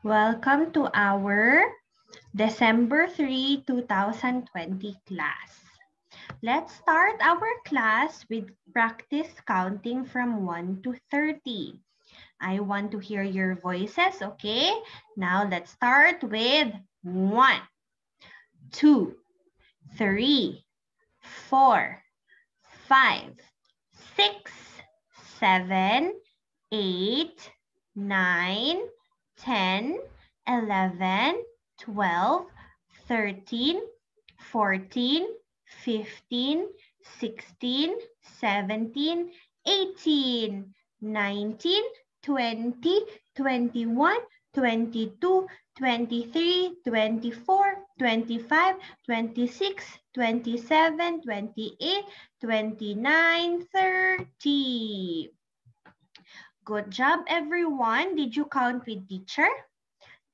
Welcome to our December 3, 2020 class. Let's start our class with practice counting from 1 to 30. I want to hear your voices, okay? Now let's start with 1, 2, 3, 4, 5, 6, 7, 8, 9, 10, 11, 12, 13, 14, 15, 16, 17, 18, 19, 20, 21, 22, 23, 24, 25, 26, 27, 28, 29, 30. Good job, everyone. Did you count with teacher?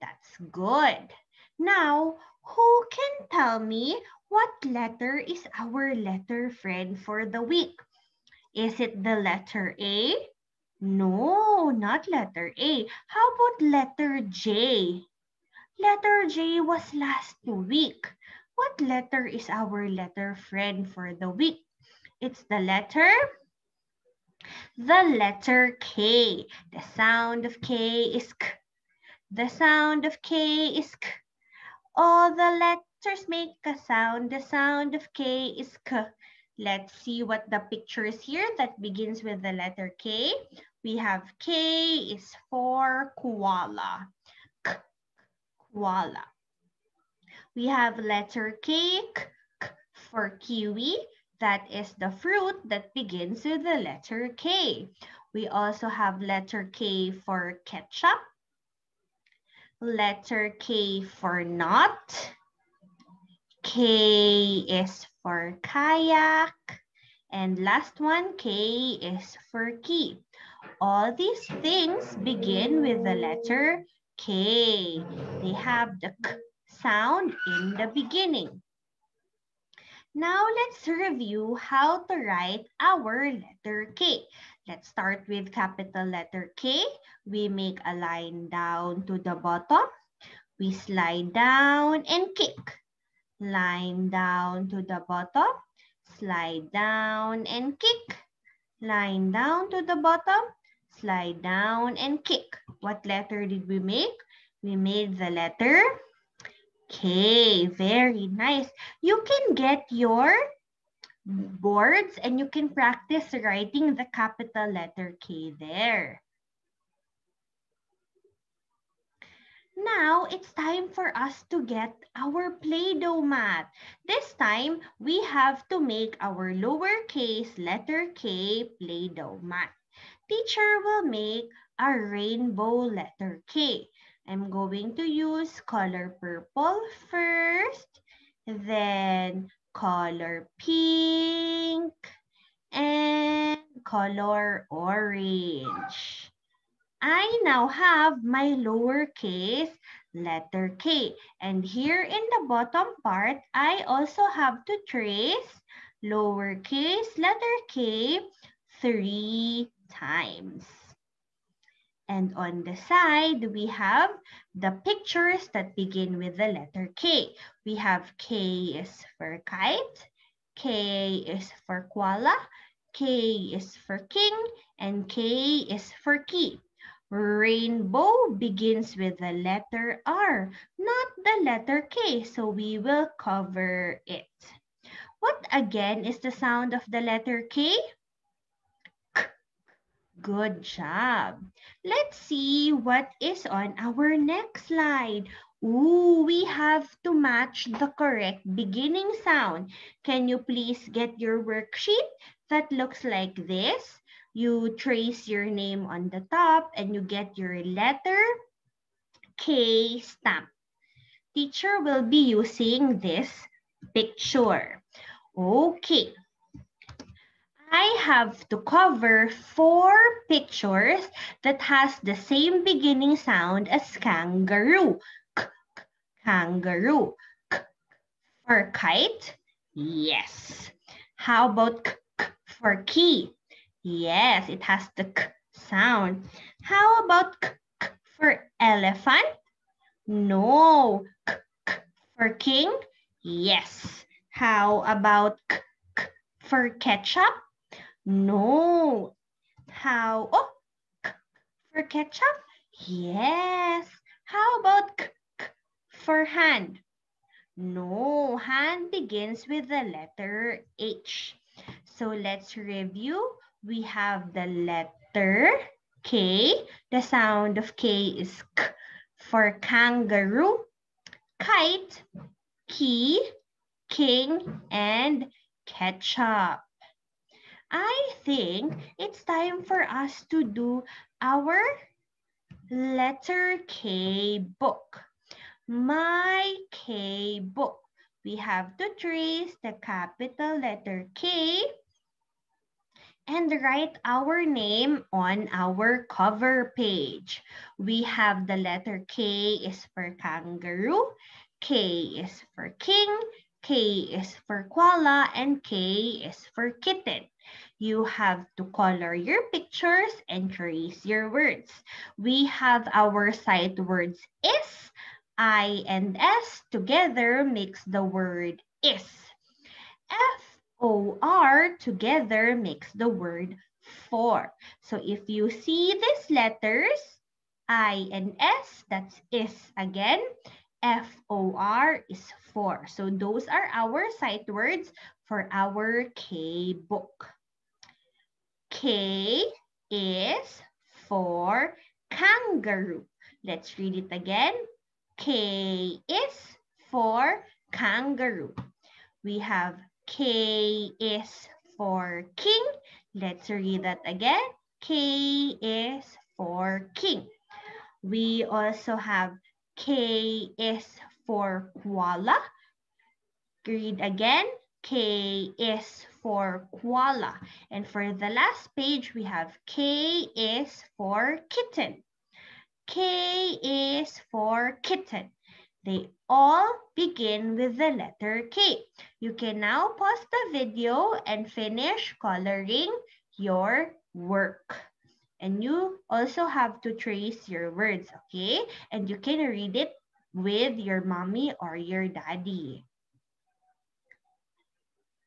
That's good. Now, who can tell me what letter is our letter friend for the week? Is it the letter A? No, not letter A. How about letter J? Letter J was last week. What letter is our letter friend for the week? It's the letter K. The sound of K is K. The sound of K is K. All the letters make a sound. The sound of K is K. Let's see what the picture is here that begins with the letter K. We have K is for koala. K, koala. We have letter K, K, K for kiwi. That is the fruit that begins with the letter K. We also have letter K for ketchup. Letter K for knot. K is for kayak. And last one, K is for key. All these things begin with the letter K. They have the K sound in the beginning. Now let's review how to write our letter K. Let's start with capital letter K. We make a line down to the bottom. We slide down and kick. Line down to the bottom. Slide down and kick. Line down to the bottom. Slide down and kick. What letter did we make? We made the letter K. Very nice. You can get your boards and you can practice writing the capital letter K there. Now, it's time for us to get our Play-Doh mat. This time, we have to make our lowercase letter K Play-Doh mat. Teacher will make a rainbow letter K. I'm going to use color purple first, then color pink, and color orange. I now have my lowercase letter K. And here in the bottom part, I also have to trace lowercase letter K 3 times. And on the side, we have the pictures that begin with the letter K. We have K is for kite, K is for koala, K is for king, and K is for key. Rainbow begins with the letter R, not the letter K, so we will cover it. What again is the sound of the letter K? K. Good job. Let's see what is on our next slide. Ooh, we have to match the correct beginning sound. Can you please get your worksheet that looks like this? You trace your name on the top and you get your letter K stamp. Teacher will be using this picture. Okay. I have to cover 4 pictures that has the same beginning sound as kangaroo. K, k, kangaroo. K, for kite? Yes. How about k, k for key? Yes, it has the k sound. How about k, k for elephant? No. For king? Yes. How about for ketchup? No. How? Oh, for ketchup? Yes. How about for hand? No, hand begins with the letter H. So let's review. We have the letter K. The sound of K is K. For kangaroo, kite, key, king, and ketchup. I think it's time for us to do our letter K book. My K book. We have to trace the capital letter K and write our name on our cover page. We have the letter K is for kangaroo, K is for king, K is for koala, and K is for kitten. You have to color your pictures and trace your words. We have our sight words is, I, and S together makes the word is. F-O-R together makes the word for. So if you see these letters, I and S, that's is again. F-O-R is for. So those are our sight words for our K book. K is for kangaroo. Let's read it again. K is for kangaroo. We have K is for king. Let's read that again. K is for king. We also have K is for koala. Read again. K is for koala. And for the last page, we have K is for kitten. K is for kitten. They all begin with the letter K. You can now pause the video and finish coloring your work. And you also have to trace your words, okay? And you can read it with your mommy or your daddy.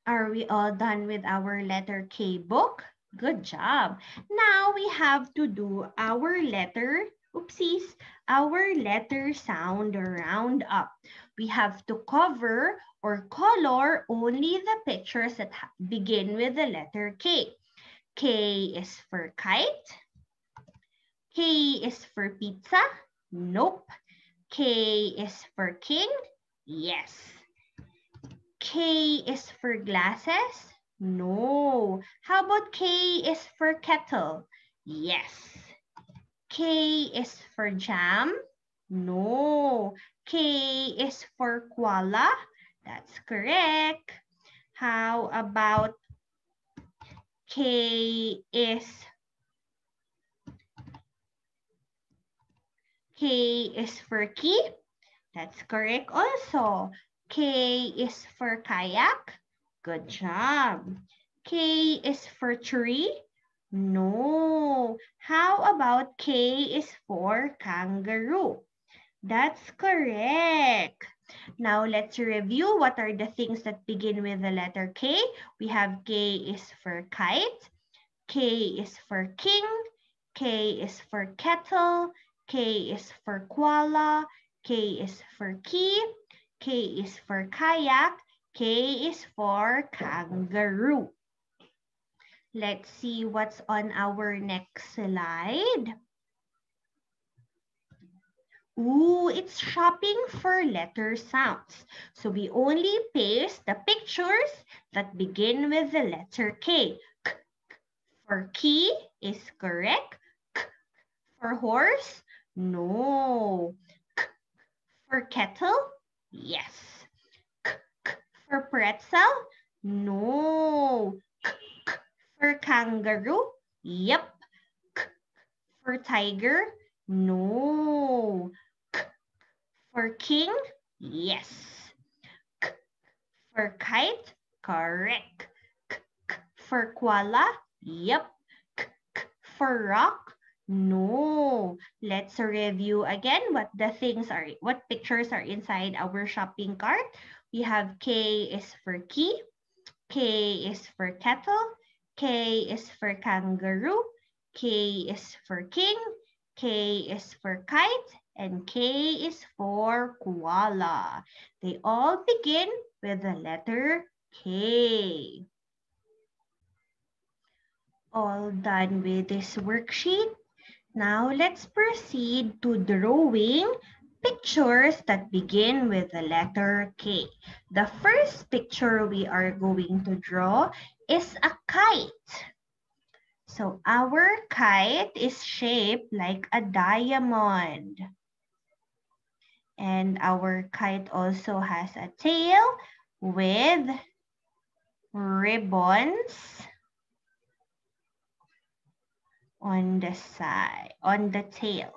Are we all done with our letter K book? Good job. Now we have to do our letter, oopsies, our letter sound round up. We have to cover or color only the pictures that begin with the letter K. K is for kite. K is for pizza. Nope. K is for king. Yes. K is for glasses? No. How about K is for kettle? Yes. K is for jam? No. K is for koala? That's correct. How about K is for key? That's correct also. K is for kayak. Good job. K is for tree. No. How about K is for kangaroo? That's correct. Now let's review what are the things that begin with the letter K. We have K is for kite. K is for king. K is for kettle. K is for koala. K is for key. K is for kayak. K is for kangaroo. Let's see what's on our next slide. Ooh, it's shopping for letter sounds. So we only paste the pictures that begin with the letter K. K for key is correct. K for horse? No. K for kettle? Yes. K for pretzel? No. K for kangaroo? Yep. K for tiger? No. K for king? Yes. K for kite? Correct. K for koala? Yep. K for rock? No. Let's review again what pictures are inside our shopping cart. We have K is for key, K is for kettle, K is for kangaroo, K is for king, K is for kite, and K is for koala. They all begin with the letter K. All done with this worksheet? Now let's proceed to drawing pictures that begin with the letter K. The first picture we are going to draw is a kite. So our kite is shaped like a diamond. And our kite also has a tail with ribbons on the side, on the tail.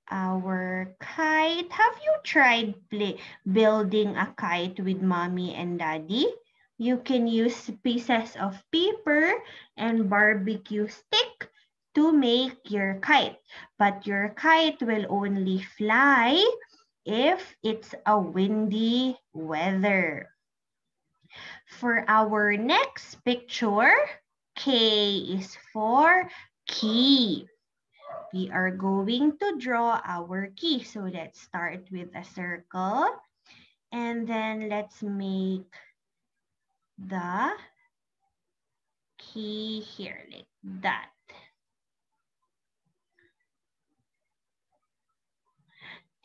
Our kite. Have you tried building a kite with mommy and daddy? You can use pieces of paper and barbecue stick to make your kite. But your kite will only fly if it's a windy weather. For our next picture, K is for key. We are going to draw our key. So let's start with a circle. And then let's make the key here like that.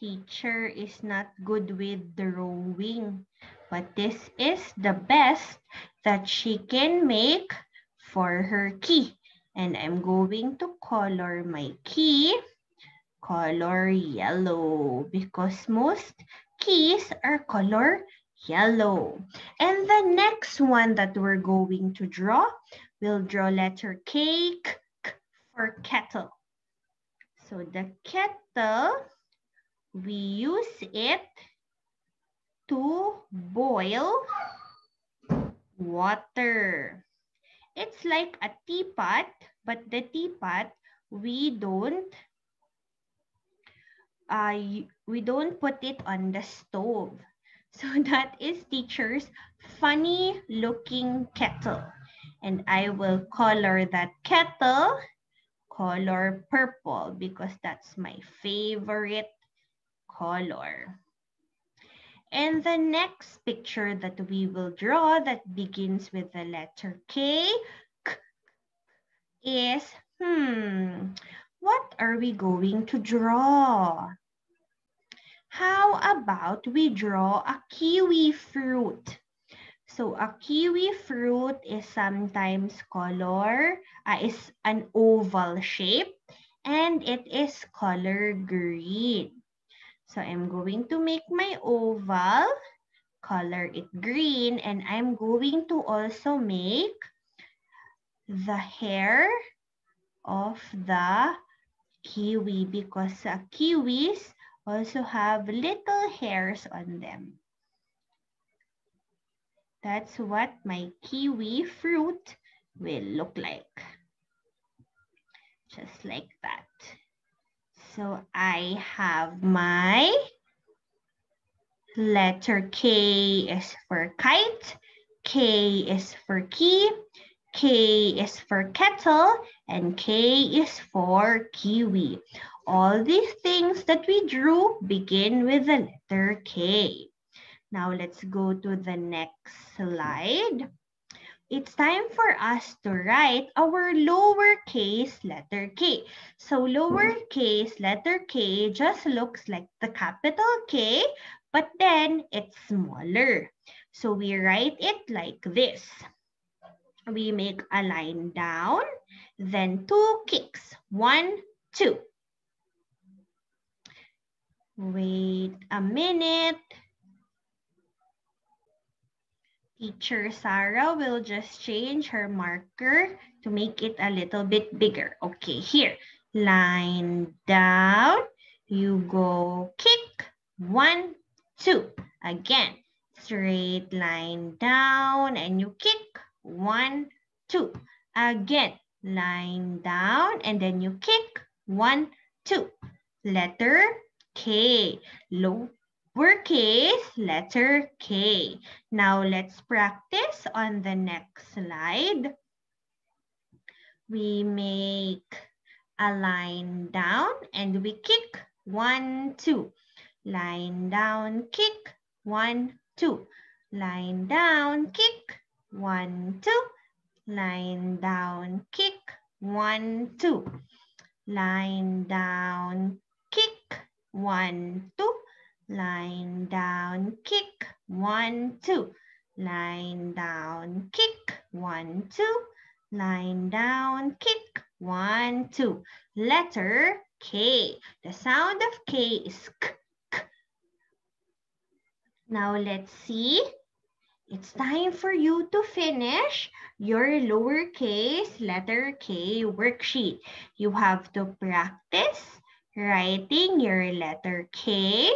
Teacher is not good with drawing, but this is the best that she can make for her key. And I'm going to color my key color yellow because most keys are color yellow. And the next one that we're going to draw, we'll draw letter K, for kettle. So the kettle, we use it to boil water. It's like a teapot, but the teapot, we don't put it on the stove. So that is teacher's funny looking kettle. And I will color that kettle color purple because that's my favorite color. And the next picture that we will draw that begins with the letter K is, what are we going to draw? How about we draw a kiwi fruit? So a kiwi fruit is sometimes is an oval shape and it is color green. So I'm going to make my oval, color it green, and I'm going to also make the hair of the kiwi because kiwis also have little hairs on them. That's what my kiwi fruit will look like. Just like that. So I have my letter K is for kite, K is for key, K is for kettle, and K is for kiwi. All these things that we drew begin with the letter K. Now let's go to the next slide. It's time for us to write our lowercase letter K. So lowercase letter K just looks like the capital K, but then it's smaller. So we write it like this. We make a line down, then 2 kicks. 1, 2. Wait a minute. Teacher Sarah will just change her marker to make it a little bit bigger. Okay, here. Line down. You go kick. 1, 2. Again, straight line down and you kick. 1, 2. Again, line down, and then you kick 1, 2. Letter K, lowercase letter K. Now let's practice on the next slide. We make a line down and we kick 1, 2. Line down, kick 1, 2. Line down, kick 1, 2. Line down, kick 1, 2. Line down, kick 1, 2. Line down, kick 1, 2. Line down, kick 1, 2. Line down, kick 1, 2. Letter K. The sound of K is k, k. Now let's see. It's time for you to finish your lowercase letter K worksheet. You have to practice writing your letter K,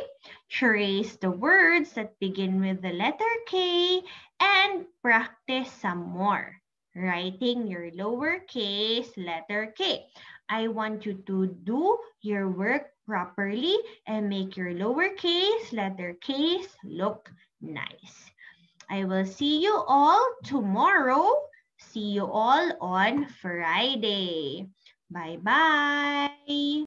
trace the words that begin with the letter K, and practice some more writing your lowercase letter K. I want you to do your work properly and make your lowercase letter K's look nice. I will see you all tomorrow. See you all on Friday. Bye-bye.